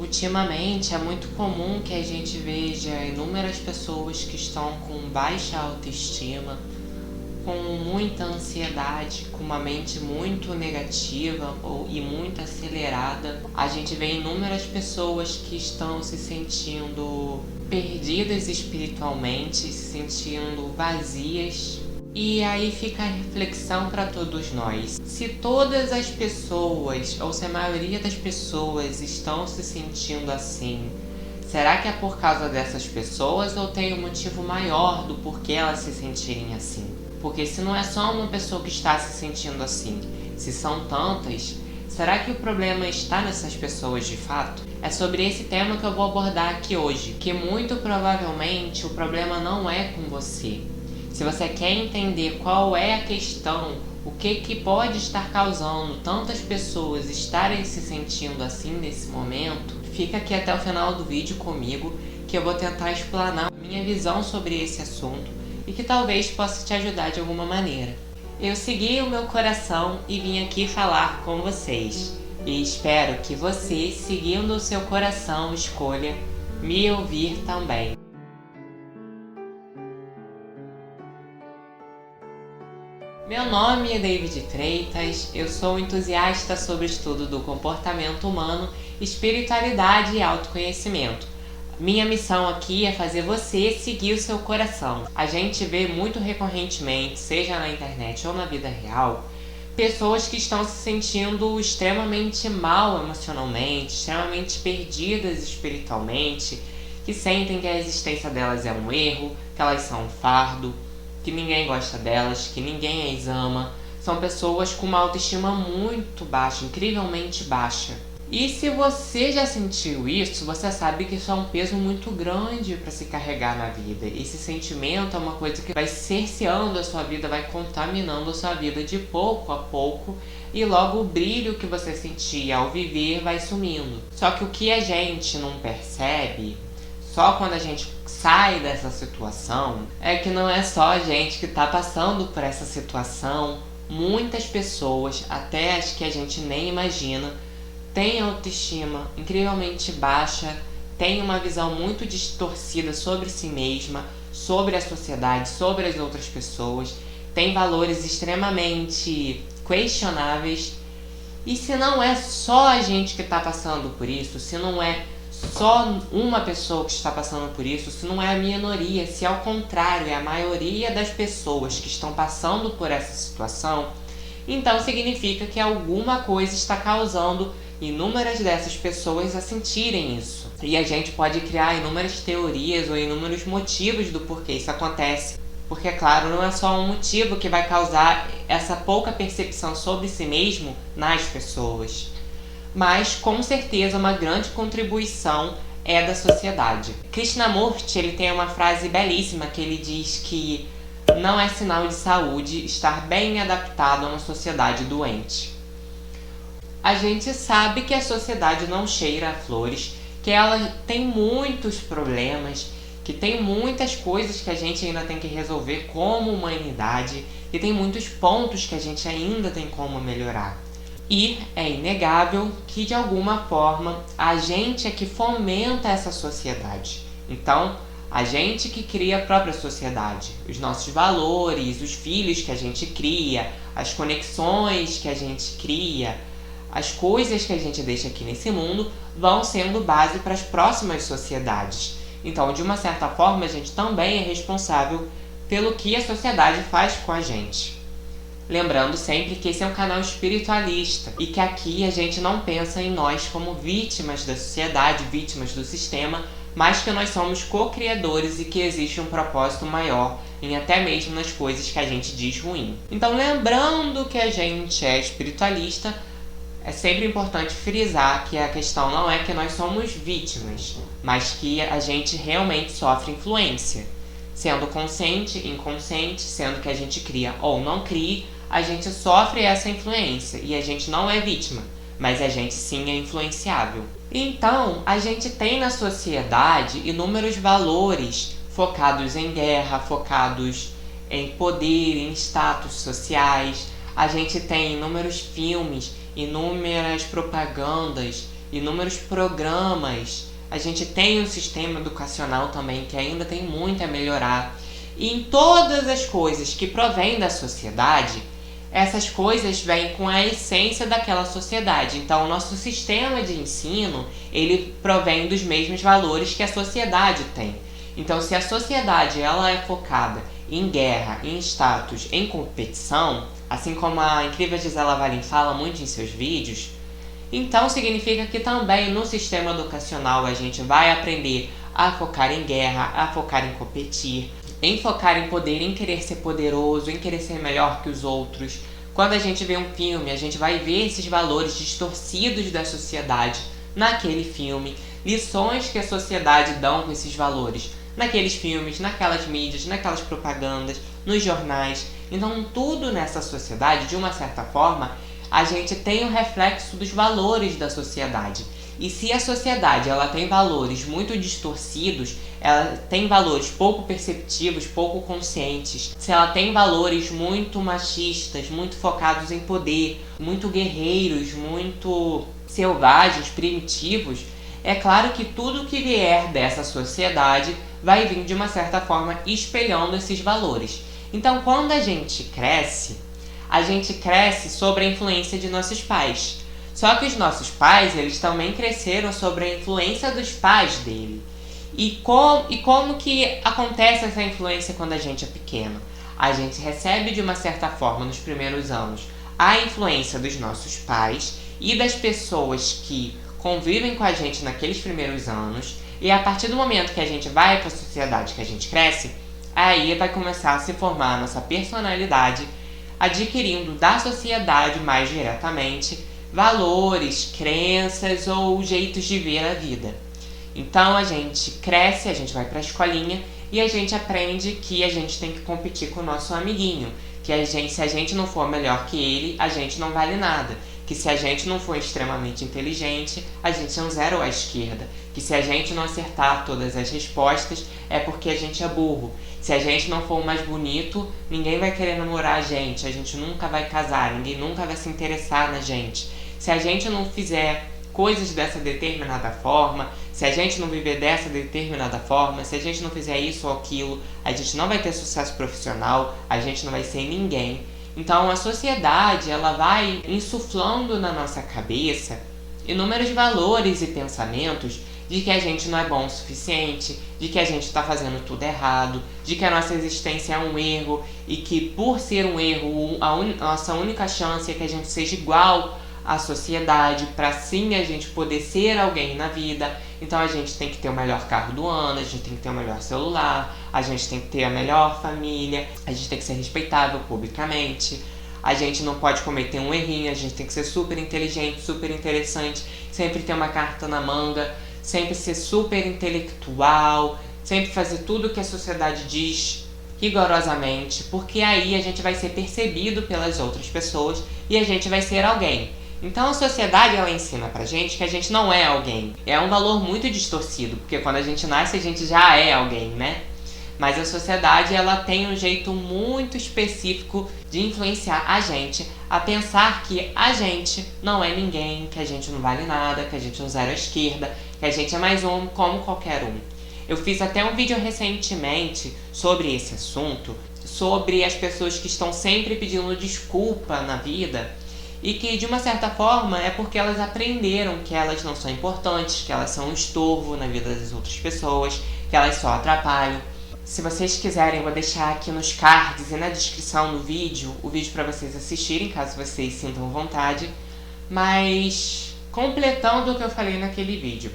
Ultimamente é muito comum que a gente veja inúmeras pessoas que estão com baixa autoestima, com muita ansiedade, com uma mente muito negativa e muito acelerada. A gente vê inúmeras pessoas que estão se sentindo perdidas espiritualmente, se sentindo vazias. E aí fica a reflexão para todos nós. Se todas as pessoas, ou se a maioria das pessoas estão se sentindo assim, será que é por causa dessas pessoas ou tem um motivo maior do porquê elas se sentirem assim? Porque se não é só uma pessoa que está se sentindo assim, se são tantas, será que o problema está nessas pessoas de fato? É sobre esse tema que eu vou abordar aqui hoje, que muito provavelmente o problema não é com você. Se você quer entender qual é a questão, o que pode estar causando tantas pessoas estarem se sentindo assim nesse momento, fica aqui até o final do vídeo comigo, que eu vou tentar explanar minha visão sobre esse assunto e que talvez possa te ajudar de alguma maneira. Eu segui o meu coração e vim aqui falar com vocês. E espero que você, seguindo o seu coração, escolha me ouvir também. Meu nome é David Freitas, eu sou entusiasta sobre o estudo do comportamento humano, espiritualidade e autoconhecimento. Minha missão aqui é fazer você seguir o seu coração. A gente vê muito recorrentemente, seja na internet ou na vida real, pessoas que estão se sentindo extremamente mal emocionalmente, extremamente perdidas espiritualmente, que sentem que a existência delas é um erro, que elas são um fardo, que ninguém gosta delas, que ninguém as ama. São pessoas com uma autoestima muito baixa, incrivelmente baixa. E se você já sentiu isso, você sabe que isso é um peso muito grande para se carregar na vida. Esse sentimento é uma coisa que vai cerceando a sua vida, vai contaminando a sua vida de pouco a pouco, e logo o brilho que você sentia ao viver vai sumindo. Só que o que a gente não percebe, só quando a gente sai dessa situação, é que não é só a gente que está passando por essa situação. Muitas pessoas, até as que a gente nem imagina, têm autoestima incrivelmente baixa, têm uma visão muito distorcida sobre si mesma, sobre a sociedade, sobre as outras pessoas, têm valores extremamente questionáveis. E se não é só a gente que está passando por isso, se não é só uma pessoa que está passando por isso, se não é a minoria, se ao contrário é a maioria das pessoas que estão passando por essa situação, então significa que alguma coisa está causando inúmeras dessas pessoas a sentirem isso. E a gente pode criar inúmeras teorias ou inúmeros motivos do porquê isso acontece. Porque, claro, não é só um motivo que vai causar essa pouca percepção sobre si mesmo nas pessoas. Mas, com certeza, uma grande contribuição é da sociedade. Krishnamurti, ele tem uma frase belíssima que ele diz que não é sinal de saúde estar bem adaptado a uma sociedade doente. A gente sabe que a sociedade não cheira a flores, que ela tem muitos problemas, que tem muitas coisas que a gente ainda tem que resolver como humanidade, e tem muitos pontos que a gente ainda tem como melhorar. E é inegável que, de alguma forma, a gente é que fomenta essa sociedade. Então, a gente que cria a própria sociedade. Os nossos valores, os filhos que a gente cria, as conexões que a gente cria, as coisas que a gente deixa aqui nesse mundo vão sendo base para as próximas sociedades. Então, de uma certa forma, a gente também é responsável pelo que a sociedade faz com a gente. Lembrando sempre que esse é um canal espiritualista e que aqui a gente não pensa em nós como vítimas da sociedade, vítimas do sistema, mas que nós somos co-criadores e que existe um propósito maior em até mesmo nas coisas que a gente diz ruim. Então, lembrando que a gente é espiritualista, é sempre importante frisar que a questão não é que nós somos vítimas, mas que a gente realmente sofre influência. Sendo consciente, inconsciente, sendo que a gente cria ou não cria, a gente sofre essa influência e a gente não é vítima, mas a gente sim é influenciável. Então, a gente tem na sociedade inúmeros valores focados em guerra, focados em poder, em status sociais. A gente tem inúmeros filmes, inúmeras propagandas inúmeros programas. A gente tem um sistema educacional também que ainda tem muito a melhorar. E em todas as coisas que provêm da sociedade, essas coisas vêm com a essência daquela sociedade. Então, o nosso sistema de ensino, ele provém dos mesmos valores que a sociedade tem. Então, se a sociedade ela é focada em guerra, em status, em competição, assim como a incrível Gisela Valin fala muito em seus vídeos, então significa que também no sistema educacional a gente vai aprender a focar em guerra, a focar em competir, em focar em poder, em querer ser poderoso, em querer ser melhor que os outros. Quando a gente vê um filme, a gente vai ver esses valores distorcidos da sociedade naquele filme, lições que a sociedade dão com esses valores naqueles filmes, naquelas mídias, naquelas propagandas, nos jornais. Então tudo nessa sociedade, de uma certa forma, a gente tem um reflexo dos valores da sociedade. E se a sociedade ela tem valores muito distorcidos, ela tem valores pouco perceptivos, pouco conscientes, se ela tem valores muito machistas, muito focados em poder, muito guerreiros, muito selvagens, primitivos, é claro que tudo que vier dessa sociedade vai vir de uma certa forma espelhando esses valores. Então, quando a gente cresce sob a influência de nossos pais. Só que os nossos pais, eles também cresceram sob a influência dos pais dele. E como que acontece essa influência quando a gente é pequeno? A gente recebe de uma certa forma, nos primeiros anos, a influência dos nossos pais e das pessoas que convivem com a gente naqueles primeiros anos. E a partir do momento que a gente vai para a sociedade, que a gente cresce, aí vai começar a se formar a nossa personalidade, adquirindo da sociedade mais diretamente valores, crenças ou jeitos de ver a vida. Então a gente cresce, a gente vai para a escolinha e a gente aprende que a gente tem que competir com o nosse amiguinho, que se a gente não for melhor que ele, a gente não vale nada, que se a gente não for extremamente inteligente, a gente é um zero à esquerda, que se a gente não acertar todas as respostas, é porque a gente é burro. Se a gente não for o mais bonito, ninguém vai querer namorar a gente nunca vai casar, ninguém nunca vai se interessar na gente. Se a gente não fizer coisas dessa determinada forma, se a gente não viver dessa determinada forma, se a gente não fizer isso ou aquilo, a gente não vai ter sucesso profissional, a gente não vai ser ninguém. Então a sociedade ela vai insuflando na nossa cabeça inúmeros valores e pensamentos de que a gente não é bom o suficiente, de que a gente está fazendo tudo errado, de que a nossa existência é um erro e que por ser um erro, nossa única chance é que a gente seja igual à sociedade, para sim a gente poder ser alguém na vida. Então a gente tem que ter o melhor carro do ano, a gente tem que ter o melhor celular, a gente tem que ter a melhor família, a gente tem que ser respeitável publicamente, a gente não pode cometer um errinho, a gente tem que ser super inteligente, super interessante, sempre ter uma carta na manga, sempre ser super intelectual, sempre fazer tudo o que a sociedade diz rigorosamente, porque aí a gente vai ser percebido pelas outras pessoas e a gente vai ser alguém. Então a sociedade ela ensina pra gente que a gente não é alguém. É um valor muito distorcido, porque quando a gente nasce a gente já é alguém, né? Mas a sociedade ela tem um jeito muito específico de influenciar a gente a pensar que a gente não é ninguém, que a gente não vale nada, que a gente é um zero à esquerda, que a gente é mais um como qualquer um. Eu fiz até um vídeo recentemente sobre esse assunto, sobre as pessoas que estão sempre pedindo desculpa na vida e que de uma certa forma é porque elas aprenderam que elas não são importantes, que elas são um estorvo na vida das outras pessoas, que elas só atrapalham. Se vocês quiserem, eu vou deixar aqui nos cards e na descrição do vídeo, o vídeo para vocês assistirem, caso vocês sintam vontade. Mas, completando o que eu falei naquele vídeo,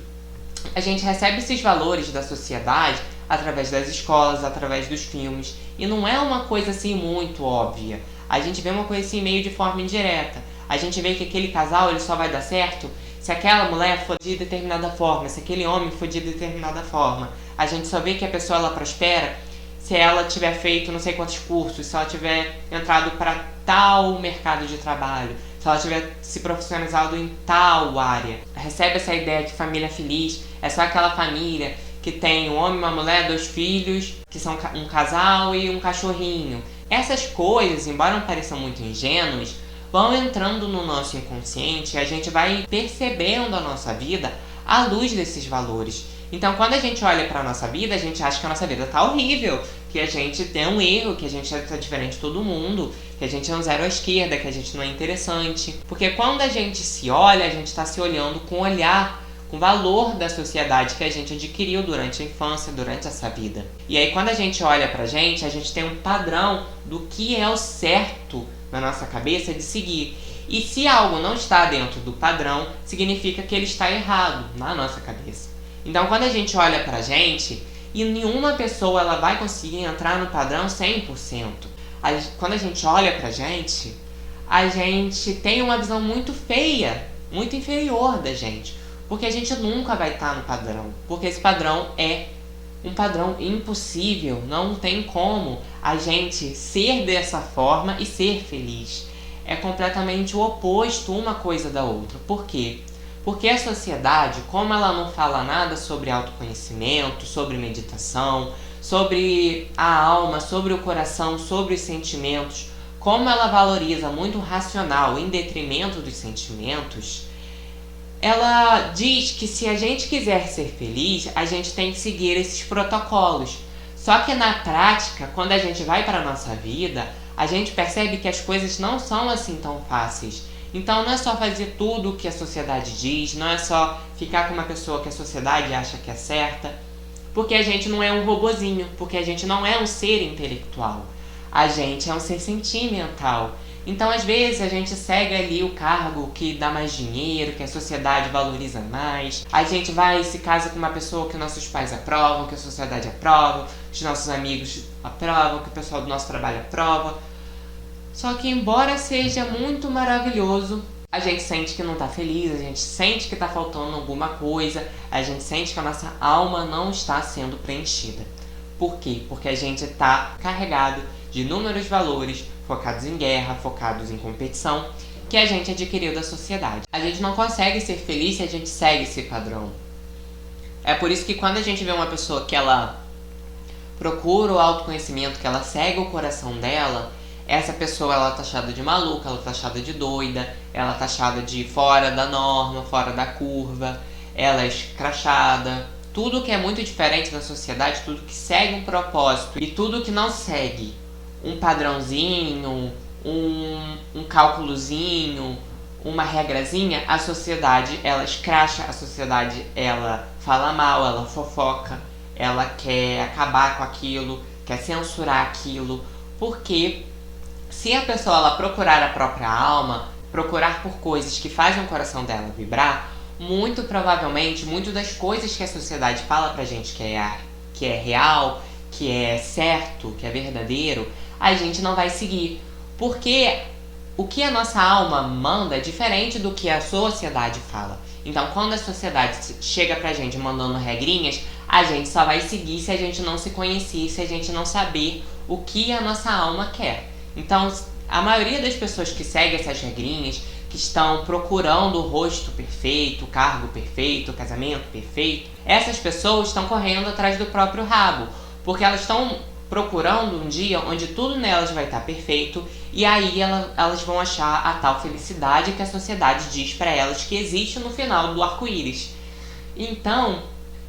a gente recebe esses valores da sociedade através das escolas, através dos filmes, e não é uma coisa assim muito óbvia. A gente vê uma coisa assim meio de forma indireta. A gente vê que aquele casal ele só vai dar certo se aquela mulher for de determinada forma, se aquele homem for de determinada forma. A gente só vê que a pessoa ela prospera se ela tiver feito não sei quantos cursos, se ela tiver entrado para tal mercado de trabalho, se ela tiver se profissionalizado em tal área. Recebe essa ideia de família feliz, é só aquela família que tem um homem, uma mulher, 2 filhos, que são um casal e um cachorrinho. Essas coisas, embora não pareçam muito ingênuas, vão entrando no nosso inconsciente e a gente vai percebendo a nossa vida à luz desses valores. Então, quando a gente olha para a nossa vida, a gente acha que a nossa vida tá horrível, que a gente tem um erro, que a gente tá diferente de todo mundo, que a gente é um zero à esquerda, que a gente não é interessante. Porque quando a gente se olha, a gente está se olhando com o olhar, com o valor da sociedade que a gente adquiriu durante a infância, durante essa vida. E aí, quando a gente olha pra gente, a gente tem um padrão do que é o certo na nossa cabeça de seguir. E se algo não está dentro do padrão, significa que ele está errado na nossa cabeça. Então, quando a gente olha pra gente, e nenhuma pessoa ela vai conseguir entrar no padrão 100%. Quando a gente olha pra gente, a gente tem uma visão muito feia, muito inferior da gente. Porque a gente nunca vai estar no padrão. Porque esse padrão é um padrão impossível. Não tem como a gente ser dessa forma e ser feliz. É completamente o oposto uma coisa da outra. Por quê? Porque a sociedade, como ela não fala nada sobre autoconhecimento, sobre meditação, sobre a alma, sobre o coração, sobre os sentimentos, como ela valoriza muito o racional em detrimento dos sentimentos, ela diz que se a gente quiser ser feliz, a gente tem que seguir esses protocolos. Só que na prática, quando a gente vai para a nossa vida, a gente percebe que as coisas não são assim tão fáceis. Então não é só fazer tudo o que a sociedade diz, não é só ficar com uma pessoa que a sociedade acha que é certa, porque a gente não é um robozinho, porque a gente não é um ser intelectual, a gente é um ser sentimental. Então às vezes a gente segue ali o cargo que dá mais dinheiro, que a sociedade valoriza mais, a gente vai e se casa com uma pessoa que nossos pais aprovam, que a sociedade aprova, que os nossos amigos aprovam, que o pessoal do nosso trabalho aprova. Só que embora seja muito maravilhoso, a gente sente que não tá feliz, a gente sente que tá faltando alguma coisa, a gente sente que a nossa alma não está sendo preenchida. Por quê? Porque a gente tá carregado de inúmeros valores, focados em guerra, focados em competição, que a gente adquiriu da sociedade. A gente não consegue ser feliz se a gente segue esse padrão. É por isso que quando a gente vê uma pessoa que ela procura o autoconhecimento, que ela segue o coração dela, essa pessoa ela é taxada de maluca, ela é taxada de doida, ela é taxada de fora da norma, fora da curva, ela é escrachada. Tudo que é muito diferente na sociedade, tudo que segue um propósito e tudo que não segue um padrãozinho, um cálculozinho, uma regrazinha, a sociedade ela escracha, a sociedade ela fala mal, ela fofoca, ela quer acabar com aquilo, quer censurar aquilo, porque se a pessoa ela procurar a própria alma, procurar por coisas que fazem o coração dela vibrar, muito provavelmente, muito das coisas que a sociedade fala pra gente que é real, que é certo, que é verdadeiro, a gente não vai seguir. Porque o que a nossa alma manda é diferente do que a sociedade fala. Então, quando a sociedade chega pra gente mandando regrinhas, a gente só vai seguir se a gente não se conhecer, se a gente não saber o que a nossa alma quer. Então, a maioria das pessoas que seguem essas regrinhas, que estão procurando o rosto perfeito, o cargo perfeito, o casamento perfeito, essas pessoas estão correndo atrás do próprio rabo, porque elas estão procurando um dia onde tudo nelas vai estar perfeito e aí elas vão achar a tal felicidade que a sociedade diz para elas que existe no final do arco-íris. Então,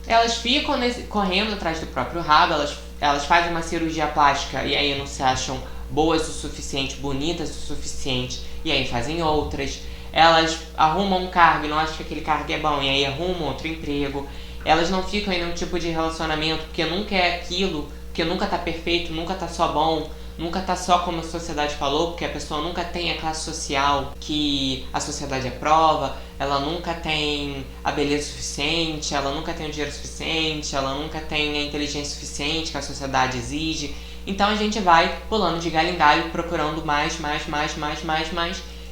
elas ficam correndo atrás do próprio rabo, elas fazem uma cirurgia plástica e aí não se acham boas o suficiente, bonitas o suficiente, e aí fazem outras. Elas arrumam um cargo e não acham que aquele cargo é bom, e aí arrumam outro emprego. Elas não ficam em um tipo de relacionamento porque nunca é aquilo, porque nunca tá perfeito, nunca tá só bom, nunca tá só como a sociedade falou, porque a pessoa nunca tem a classe social que a sociedade aprova, ela nunca tem a beleza suficiente, ela nunca tem o dinheiro suficiente, ela nunca tem a inteligência suficiente que a sociedade exige. Então a gente vai pulando de galho em galho, procurando mais,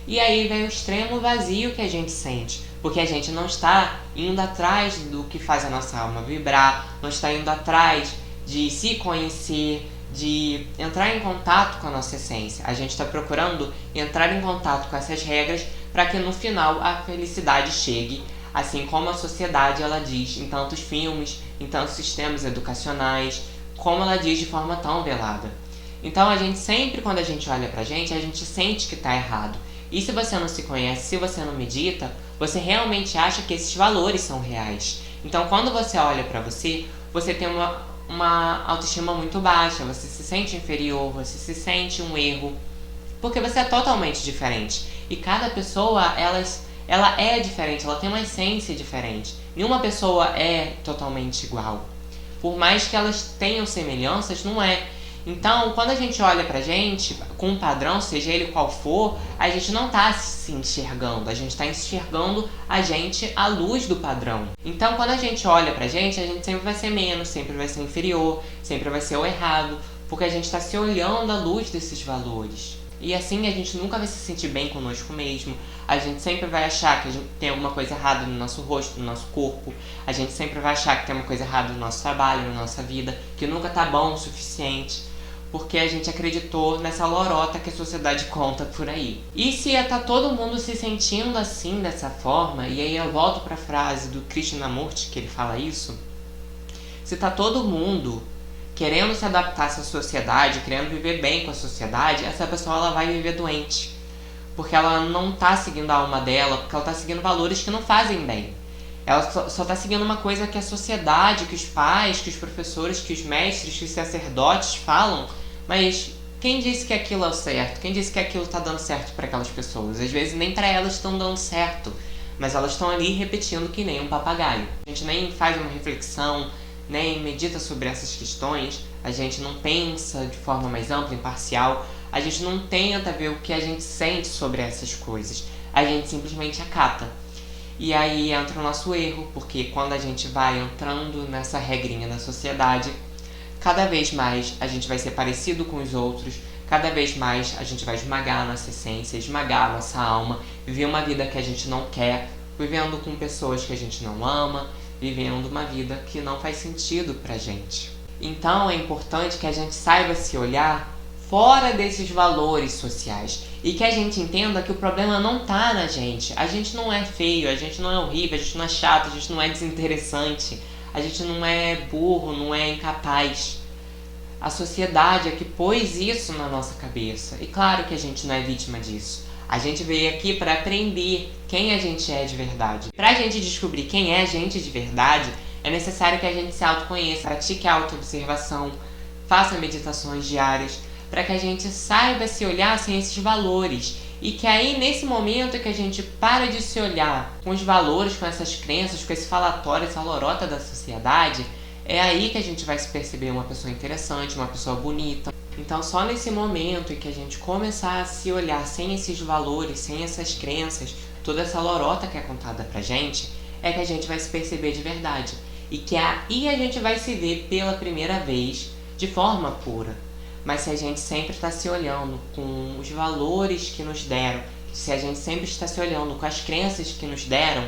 e aí vem o extremo vazio que a gente sente, porque a gente não está indo atrás do que faz a nossa alma vibrar, não está indo atrás de se conhecer, de entrar em contato com a nossa essência. A gente está procurando entrar em contato com essas regras para que no final a felicidade chegue, assim como a sociedade ela diz em tantos filmes, em tantos sistemas educacionais, como ela diz de forma tão velada. Então a gente sempre, quando a gente olha pra gente, a gente sente que tá errado. E se você não se conhece, se você não medita, você realmente acha que esses valores são reais. Então, quando você olha pra você, você tem uma autoestima muito baixa, você se sente inferior, você se sente um erro, porque você é totalmente diferente. E cada pessoa, ela é diferente, ela tem uma essência diferente. Nenhuma pessoa é totalmente igual. Por mais que elas tenham semelhanças, não é. Então, quando a gente olha pra gente, com um padrão, seja ele qual for, a gente não tá se enxergando, a gente tá enxergando a gente à luz do padrão. Então, quando a gente olha pra gente sempre vai ser menos, sempre vai ser inferior, sempre vai ser o errado, porque a gente tá se olhando à luz desses valores. E assim a gente nunca vai se sentir bem conosco mesmo, a gente sempre vai achar que a gente tem alguma coisa errada no nosso rosto, no nosso corpo, a gente sempre vai achar que tem uma coisa errada no nosso trabalho, na nossa vida, que nunca tá bom o suficiente, porque a gente acreditou nessa lorota que a sociedade conta por aí. E se tá todo mundo se sentindo assim, dessa forma, e aí eu volto pra frase do Krishnamurti, que ele fala isso, se tá todo mundo querendo se adaptar a essa sociedade, querendo viver bem com a sociedade, essa pessoa ela vai viver doente. Porque ela não tá seguindo a alma dela, porque ela tá seguindo valores que não fazem bem. Ela só tá seguindo uma coisa que a sociedade, que os pais, que os professores, que os mestres, que os sacerdotes falam, mas quem disse que aquilo é o certo? Quem disse que aquilo tá dando certo para aquelas pessoas? Às vezes nem para elas estão dando certo, mas elas estão ali repetindo que nem um papagaio. A gente nem faz uma reflexão, nem medita sobre essas questões, a gente não pensa de forma mais ampla, imparcial, a gente não tenta ver o que a gente sente sobre essas coisas, a gente simplesmente acata. E aí entra o nosso erro, porque quando a gente vai entrando nessa regrinha da sociedade, cada vez mais a gente vai ser parecido com os outros, cada vez mais a gente vai esmagar a nossa essência, esmagar a nossa alma, viver uma vida que a gente não quer, vivendo com pessoas que a gente não ama, vivendo uma vida que não faz sentido pra gente. Então é importante que a gente saiba se olhar fora desses valores sociais e que a gente entenda que o problema não tá na gente. A gente não é feio, a gente não é horrível, a gente não é chato, a gente não é desinteressante, a gente não é burro, não é incapaz. A sociedade é que pôs isso na nossa cabeça. E claro que a gente não é vítima disso. A gente veio aqui para aprender quem a gente é de verdade. Pra gente descobrir quem é a gente de verdade, é necessário que a gente se autoconheça, pratique a autoobservação, faça meditações diárias, para que a gente saiba se olhar sem esses valores. E que aí, nesse momento que a gente para de se olhar com os valores, com essas crenças, com esse falatório, essa lorota da sociedade, é aí que a gente vai se perceber uma pessoa interessante, uma pessoa bonita. Então, só nesse momento em que a gente começar a se olhar sem esses valores, sem essas crenças, toda essa lorota que é contada pra gente, é que a gente vai se perceber de verdade. E que aí a gente vai se ver pela primeira vez de forma pura. Mas se a gente sempre está se olhando com os valores que nos deram, se a gente sempre está se olhando com as crenças que nos deram,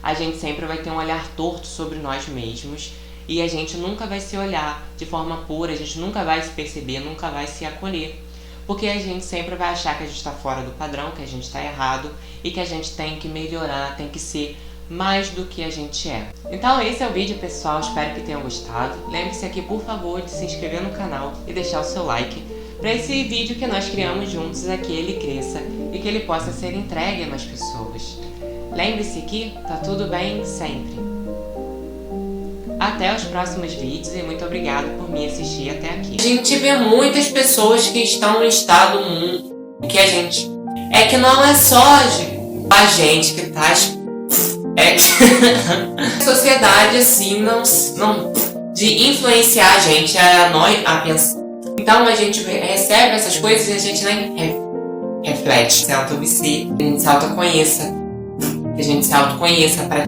a gente sempre vai ter um olhar torto sobre nós mesmos e a gente nunca vai se olhar de forma pura, a gente nunca vai se perceber, nunca vai se acolher. Porque a gente sempre vai achar que a gente está fora do padrão, que a gente está errado e que a gente tem que melhorar, tem que ser mais do que a gente é. Então esse é o vídeo, pessoal, espero que tenham gostado. Lembre-se aqui, por favor, de se inscrever no canal e deixar o seu like para esse vídeo que nós criamos juntos aqui ele cresça e que ele possa ser entregue a mais pessoas. Lembre-se que tá tudo bem sempre. Até os próximos vídeos e muito obrigado por me assistir até aqui. A gente vê muitas pessoas que estão no estado mundo que a gente... É que não é só a gente que tá... É que a sociedade assim não de influenciar a gente a pensar. Então a gente recebe essas coisas e a gente nem reflete. Se auto-observe, a gente se autoconheça. Que a gente se autoconheça para